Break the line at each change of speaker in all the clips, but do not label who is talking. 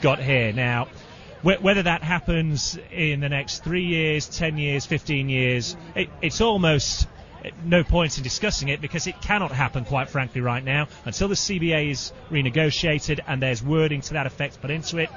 got here. Now, whether that happens in the next 3 years, 10 years, 15 years, it's almost no point in discussing it because it cannot happen, quite frankly, right now. Until the CBA is renegotiated and there's wording to that effect put into it,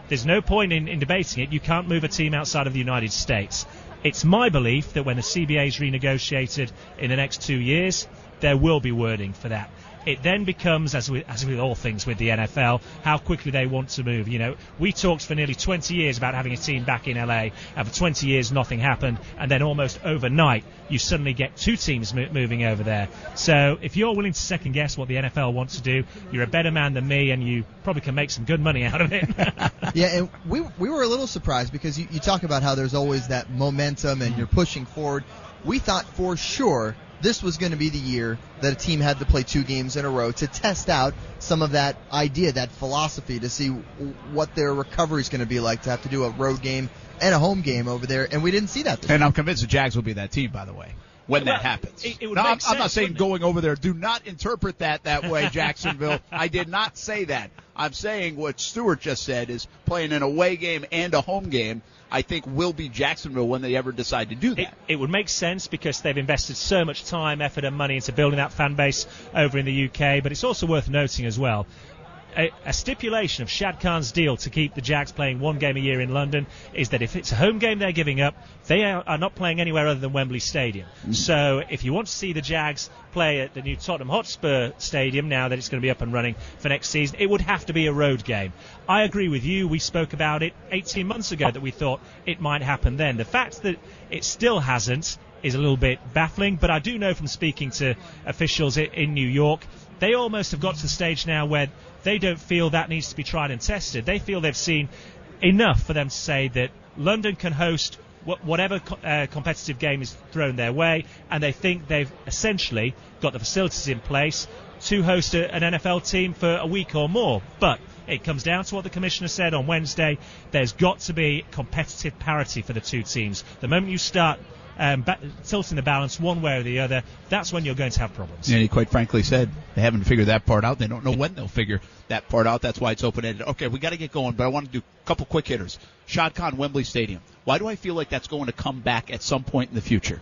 there's no point in debating it. You can't move a team outside of the United States. It's my belief that when the CBA is renegotiated in the next 2 years, there will be wording for that. It then becomes, as with all things with the NFL, how quickly they want to move. You know, we talked for nearly 20 years about having a team back in LA, and for 20 years nothing happened, and then almost overnight you suddenly get 2 teams moving over there. So if you're willing to second guess what the NFL wants to do, you're a better man than me, and you probably can make some good money out of it.
Yeah, and we were a little surprised because you talk about how there's always that momentum and you're pushing forward. We thought for sure this was going to be the year that a team had to play 2 games in a row to test out some of that idea, that philosophy, to see what their recovery is going to be like, to have to do a road game and a home game over there, and we didn't see that this year.
And I'm convinced the Jags will be that team, by the way, when that happens.
It would
now,
make sense,
I'm not saying
wouldn't
going over there. Do not interpret that way, Jacksonville. I did not say that. I'm saying what Stuart just said is playing an away game and a home game, I think, will be Jacksonville when they ever decide to do that.
It would make sense because they've invested so much time, effort, and money into building that fan base over in the UK. But it's also worth noting as well, a stipulation of Shad Khan's deal to keep the Jags playing 1 game a year in London is that if it's a home game they're giving up, they are not playing anywhere other than Wembley Stadium. So if you want to see the Jags play at the new Tottenham Hotspur Stadium, now that it's going to be up and running for next season, it would have to be a road game. I agree with you. We spoke about it 18 months ago that we thought it might happen then. The fact that it still hasn't is a little bit baffling, but I do know from speaking to officials in New York, they almost have got to the stage now where they don't feel that needs to be tried and tested. They feel they've seen enough for them to say that London can host whatever competitive game is thrown their way, and they think they've essentially got the facilities in place to host an NFL team for a week or more. But it comes down to what the commissioner said on Wednesday. There's got to be competitive parity for the 2 teams. The moment you start tilting the balance one way or the other, that's when you're going to have problems.
And he quite frankly said they haven't figured that part out. They don't know when they'll figure that part out. That's why it's open-ended. Okay, we got to get going, but I want to do a couple quick hitters. Shad Khan, Wembley Stadium. Why do I feel like that's going to come back at some point in the future?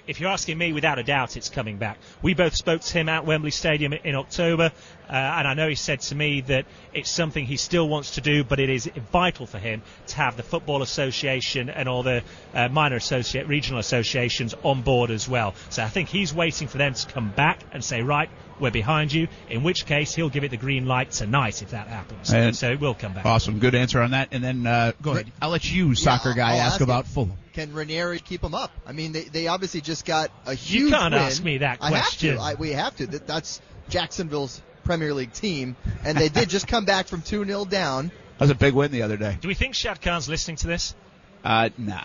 If you're asking me, without a doubt, it's coming back. We both spoke to him at Wembley Stadium in October, and I know he said to me that it's something he still wants to do, but it is vital for him to have the Football Association and all the minor regional associations on board as well. So I think he's waiting for them to come back and say, right, we're behind you, in which case he'll give it the green light tonight if that happens. And so it will come back.
Awesome. Good answer on that. And then go ahead. I'll let you, soccer guy, ask about Fulham.
Can Ranieri keep them up? I mean, they obviously just got a huge
You can't
win.
ask me that question.
We have to. That's Jacksonville's Premier League team, and they did just come back from 2-0 down.
That was a big win the other day.
Do we think Shad Khan's listening to this?
Nah.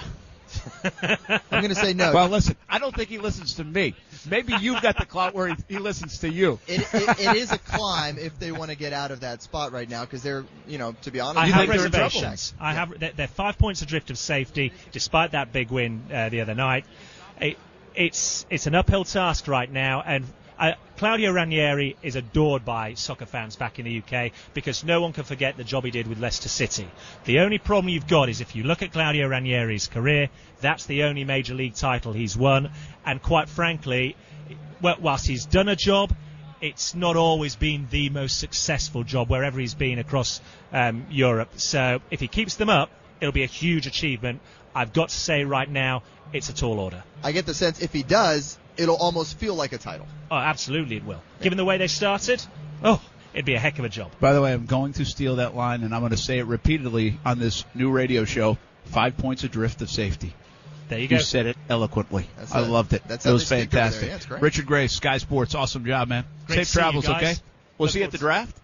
I'm going to say no.
Well, listen, I don't think he listens to me. Maybe you've got the clout where he listens to you.
It is a climb if they want to get out of that spot right now because they're, to be honest,
I have reservations. They're 5 points adrift of safety, despite that big win the other night. It's an uphill task right now, and Claudio Ranieri is adored by soccer fans back in the UK because no one can forget the job he did with Leicester City. The only problem you've got is if you look at Claudio Ranieri's career, that's the only major league title he's won, and quite frankly, whilst he's done a job, it's not always been the most successful job wherever he's been across Europe. So if he keeps them up, it'll be a huge achievement. I've got to say right now, it's a tall order.
I get the sense if he does, it'll almost feel like a title.
Oh, absolutely it will. Given the way they started, it'd be a heck of a job.
By the way, I'm going to steal that line, and I'm going to say it repeatedly on this new radio show, 5 points adrift of safety.
There you go.
You said it eloquently. I loved it. It was fantastic.
Yeah, great.
Richard Gray, Sky Sports, awesome job, man.
Great
Safe travels, okay? Was he at the draft?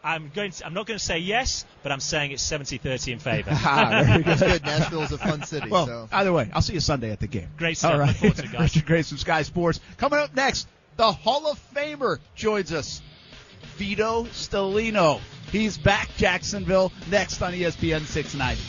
I'm not going to say yes, but I'm saying it's 70-30 in favor.
Very good. That's good. Nashville's a fun city.
Well,
so.
Either way, I'll see you Sunday at the game.
Great stuff.
All right.
Look forward to it, guys.
Richard Gray from Sky Sports. Coming up next, the Hall of Famer joins us, Vito Stellino. He's back, Jacksonville, next on ESPN 690.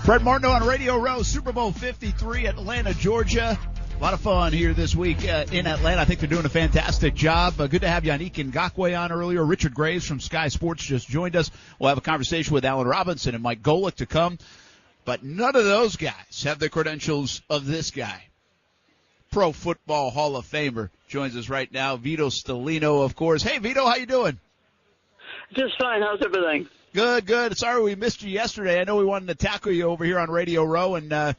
Fred Martineau on Radio Row, Super Bowl 53, Atlanta, Georgia. A lot of fun here this week in Atlanta. I think they're doing a fantastic job. Good to have Yannick NGakoue on earlier. Richard Graves from Sky Sports just joined us. We'll have a conversation with Allen Robinson and Mike Golic to come. But none of those guys have the credentials of this guy. Pro Football Hall of Famer joins us right now. Vito Stellino, of course. Hey, Vito, how you doing?
Just fine. How's everything?
Good, good. Sorry we missed you yesterday. I know we wanted to tackle you over here on Radio Row, and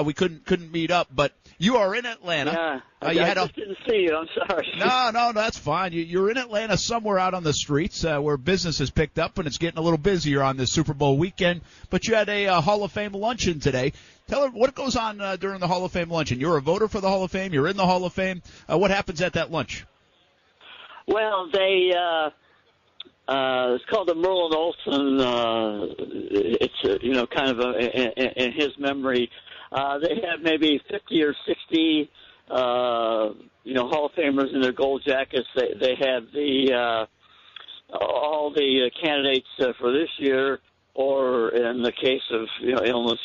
we couldn't meet up. But you are in Atlanta.
Yeah, I just didn't see you. I'm sorry.
No, that's fine. You're in Atlanta somewhere out on the streets where business has picked up, and it's getting a little busier on this Super Bowl weekend. But you had a Hall of Fame luncheon today. Tell her what goes on during the Hall of Fame luncheon. You're a voter for the Hall of Fame. You're in the Hall of Fame. What happens at that lunch?
Well, they it's called the Merlin Olsen. It's kind of in his memory. They have maybe 50 or 60 Hall of Famers in their gold jackets. They have the all the candidates for this year, or in the case of illness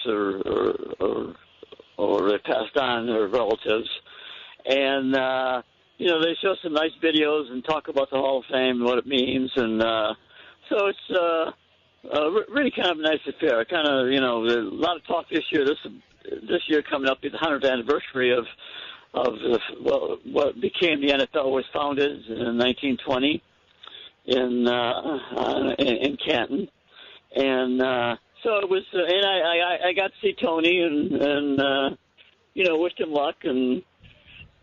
or they passed on their relatives, and they show some nice videos and talk about the Hall of Fame and what it means, and so it's really kind of a nice affair. Kind of there's a lot of talk this year. This year coming up is the 100th anniversary of what became the NFL was founded in 1920 in Canton. And so it was, and I got to see Tony and wished him luck, and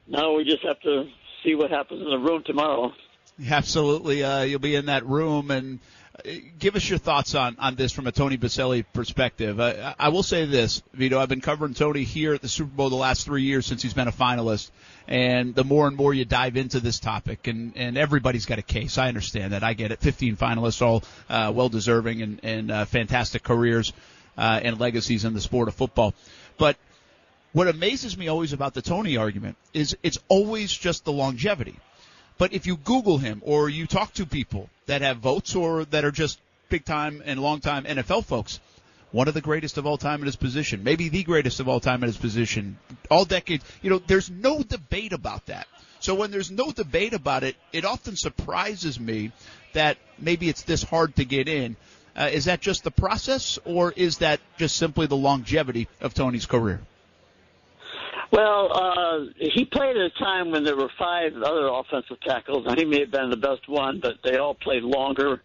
now we just have to see what happens in the room tomorrow.
Absolutely, you'll be in that room, and give us your thoughts on this from a Tony Boselli perspective. I will say this, Vito, I've been covering Tony here at the Super Bowl the last 3 years since he's been a finalist, and the more and more you dive into this topic, and everybody's got a case. I understand that. I get it. 15 finalists, all well-deserving and fantastic careers and legacies in the sport of football. But what amazes me always about the Tony argument is it's always just the longevity. But if you Google him or you talk to people that have votes or that are just big-time and long-time NFL folks, one of the greatest of all time in his position, maybe the greatest of all time in his position, all decades, there's no debate about that. So when there's no debate about it, it often surprises me that maybe it's this hard to get in. Is that just the process, or is that just simply the longevity of Tony's career?
Well, he played at a time when there were 5 other offensive tackles. Now, he may have been the best one, but they all played longer,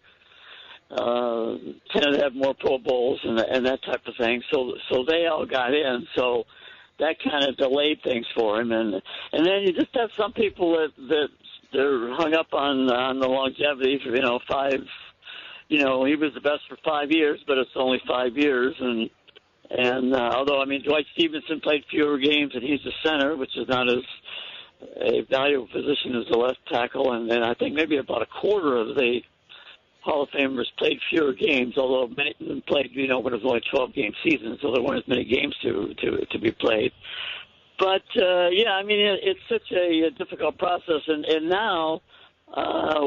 tended to have more Pro Bowls and that type of thing. So they all got in. So that kind of delayed things for him. And then you just have some people that they're hung up on the longevity for 5. He was the best for 5 years, but it's only 5 years. And although, Dwight Stevenson played fewer games, and he's the center, which is not as a valuable position as the left tackle, and I think maybe about a quarter of the Hall of Famers played fewer games, although many of them played, when it was only 12-game season, so there weren't as many games to be played. But, it's such a difficult process, and now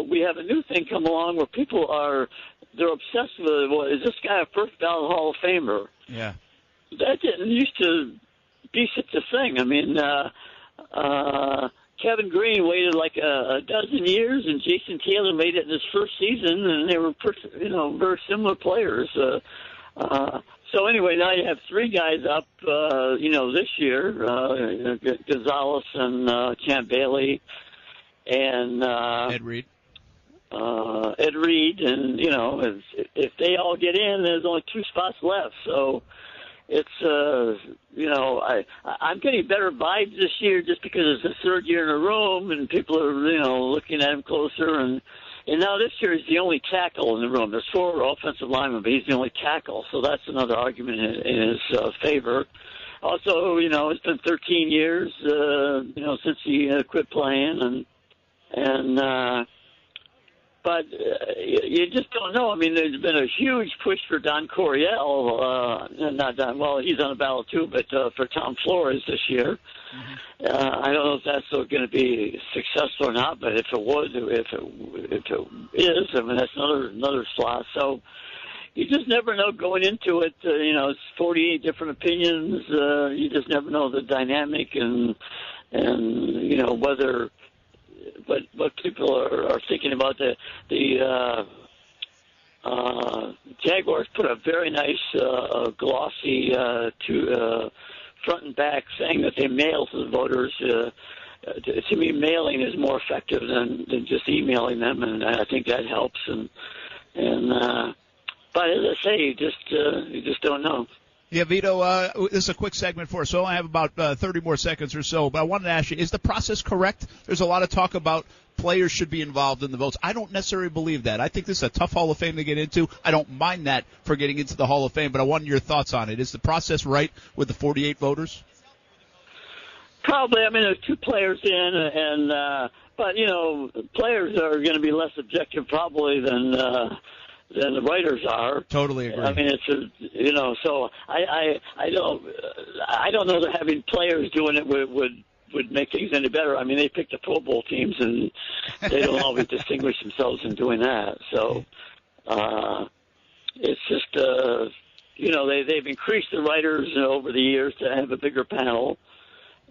we have a new thing come along where people they're obsessed with, well, is this guy a first ballot Hall of Famer?
Yeah.
That didn't used to be such a thing. Kevin Green waited like a dozen years, and Jason Taylor made it in his first season, and they were, very similar players. So anyway, now you have 3 guys up, this year, Gonzalez and Champ Bailey and
Ed Reed.
Ed Reed, and if they all get in, there's only 2 spots left. So it's I'm getting better vibes this year just because it's the 3rd year in a room, and people are looking at him closer. And now this year he's the only tackle in the room. There's 4 offensive linemen, but he's the only tackle. So that's another argument in his favor. Also, it's been 13 years, since he quit playing, but you just don't know. There's been a huge push for Don Coryell, not Don. Well, he's on the ballot too, but for Tom Flores this year. Mm-hmm. I don't know if that's going to be successful or not, but if it is, that's another slot. So you just never know going into it. It's 48 different opinions. You just never know the dynamic and you know, whether what people are thinking about the Jaguars put a very nice glossy front and back saying that they mail to the voters. To me, mailing is more effective than just emailing them, and I think that helps. But as I say, you just don't know.
Yeah, Vito, this is a quick segment for us, so I have about 30 more seconds or so. But I wanted to ask you, is the process correct? There's a lot of talk about players should be involved in the votes. I don't necessarily believe that. I think this is a tough Hall of Fame to get into. I don't mind that for getting into the Hall of Fame, but I wanted your thoughts on it. Is the process right with the 48 voters?
Probably. I mean, there's 2 players in, but, you know, players are going to be less objective probably than the writers are.
Totally agree.
I mean, so I don't know that having players doing it would make things any better. I mean, they pick the Pro Bowl teams, and they don't always distinguish themselves in doing that. So it's just, you know, they've increased the writers over the years to have a bigger panel,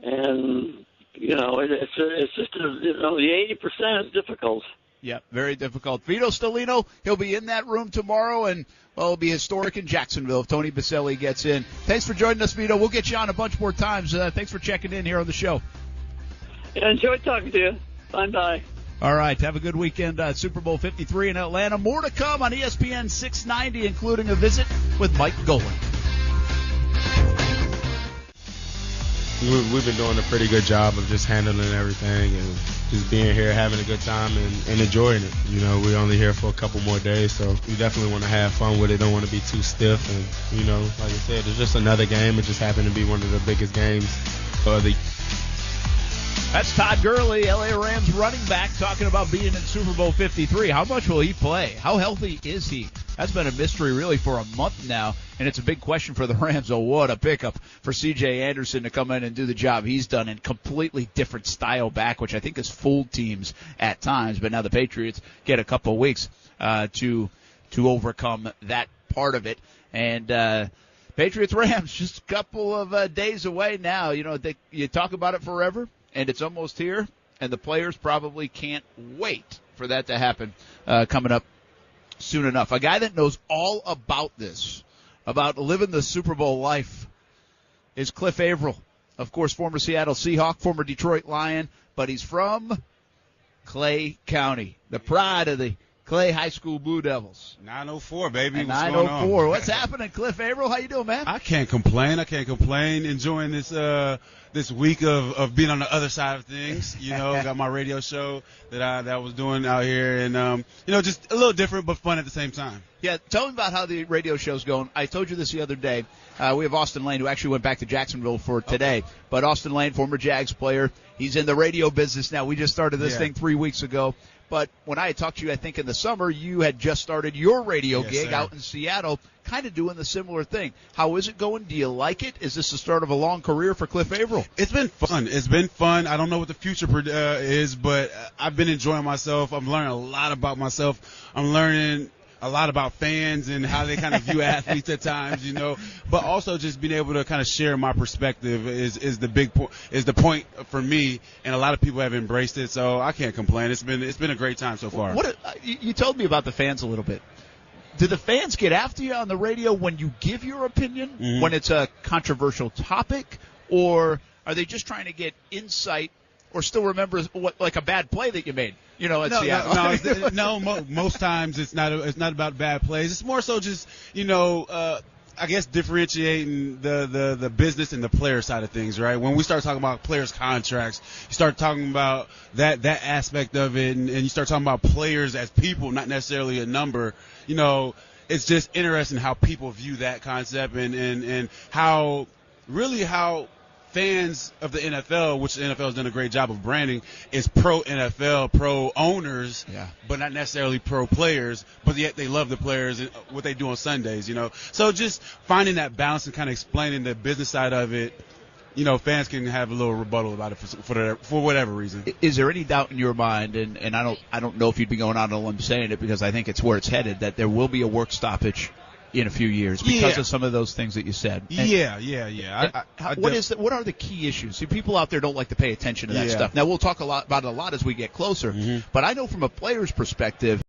and you know, it's just you know, the 80% is difficult.
Yeah, very difficult. Vito Stellino, he'll be in that room tomorrow, and, well, it'll be historic in Jacksonville if Tony Baselli gets in. Thanks for joining us, Vito. We'll get you on a bunch more times. Thanks for checking in here on the show.
Yeah, enjoyed talking to you. Bye-bye.
All right, have a good weekend at Super Bowl 53 in Atlanta. More to come on ESPN 690, including a visit with Mike Golic.
We've been doing a pretty good job of just handling everything and just being here, having a good time, and enjoying it. You know, we're only here for a couple more days, so we definitely want to have fun with it. Don't want to be too stiff. And, you know, like I said, it's just another game. It just happened to be one of the biggest games of the
That's Todd Gurley, LA Rams running back, talking about being in Super Bowl 53. How much will he play? How healthy is he? That's been a mystery really for a month now, and it's a big question for the Rams. Oh, what a pickup for C.J. Anderson to come in and do the job he's done in completely different style back, which I think has fooled teams at times. But now the Patriots get a couple of weeks to overcome that part of it. And Patriots-Rams just a couple of days away now. You know, you talk about it forever, and it's almost here, and the players probably can't wait for that to happen coming up soon enough. A guy that knows all about this, about living the Super Bowl life, is Cliff Avril. Of course, former Seattle Seahawk, former Detroit Lion, but he's from Clay County, the pride of the Clay High School Blue Devils.
904, baby. What's
904.
going on?
What's happening, Cliff Avril? How you doing, man?
I can't complain. Enjoying this week of being on the other side of things. You know, got my radio show that I was doing out here, and you know, just a little different but fun at the same time.
Yeah, tell me about how the radio show's going. I told you this the other day. We have Austin Lane, who actually went back to Jacksonville for today. Okay. But Austin Lane, former Jags player, he's in the radio business now. We just started this thing 3 weeks ago. But when I had talked to you, I think in the summer, you had just started your radio gig out in Seattle, kind of doing the similar thing. How is it going? Do you like it? Is this the start of a long career for Cliff Avril?
It's been fun. I don't know what the future is, but I've been enjoying myself. I'm learning a lot about myself. I'm learning a lot about fans and how they kind of view athletes at times, you know, but also just being able to kind of share my perspective is the point for me, and a lot of people have embraced it, so I can't complain. It's been a great time so far.
You told me about the fans a little bit. Do the fans get after you on the radio when you give your opinion, when it's a controversial topic, or are they just trying to get insight or still remember like a bad play that you made? You know, at Seattle.
No, most times it's not about bad plays. It's more so just, you know, I guess differentiating the business and the player side of things, right? When we start talking about players' contracts, you start talking about that aspect of it, and you start talking about players as people, not necessarily a number. You know, it's just interesting how people view that concept and how fans of the NFL, which the NFL has done a great job of branding, is pro-NFL, pro-owners, but not necessarily pro-players, but yet they love the players and what they do on Sundays, you know. So just finding that balance and kind of explaining the business side of it, you know, fans can have a little rebuttal about it for whatever reason.
Is there any doubt in your mind, and I don't know if you'd be going out on a limb saying it because I think it's where it's headed, that there will be a work stoppage in a few years because of some of those things that you said. And what are the key issues? See, people out there don't like to pay attention to that stuff. Now, we'll talk about it a lot as we get closer, but I know from a player's perspective,